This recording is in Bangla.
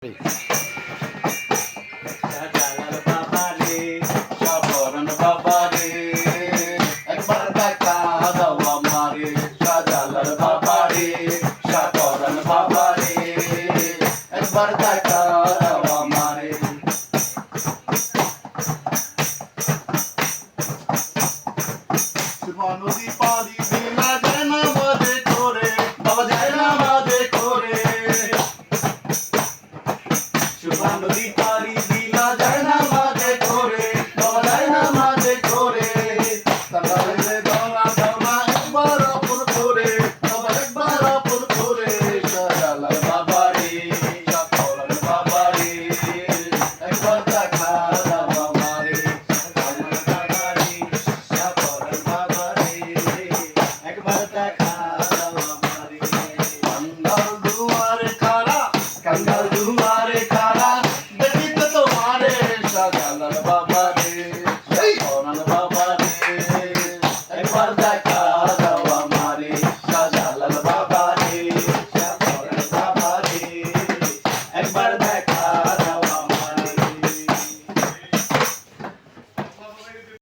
পার্টি। শাহজালাল বাবা রে, শাহপরান বাবা রে, একবার দেখা দাও আমারে। শাহজালাল বাবা রে, শাহপরান বাবা রে, একবার দেখা দাও আমারে। সুরমা নদী পাড়ি দিলা যায় না বাজে করে, বাবা যায় না মাঝে করে, সুরমা নদী পাড়ি দিলা যায় না মাঝে করে, বাবা যায় না মাঝে করে। তাহলে দলা দলা একবার আপন করে, বাবা একবার আপন করে। শাহজালাল বাবা রে, শাহপরান বাবা রে, একবার দেখা দাও আমারে। শাহজালাল বাবা রে, শাহপরান বাবা রে, একবার দেখা দাও আমারে। কাঙ্গাল দুয়ারে খাড়া, কাঙ্গাল দুয়ারে খাড়া, দেখিতে তোমারে। শাহজালাল বাবা রে, শাহপরান বাবা রে, একবার দেখা দাও আমারে। শাহজালাল বাবা রে, শাহপরান বাবা রে, একবার দেখা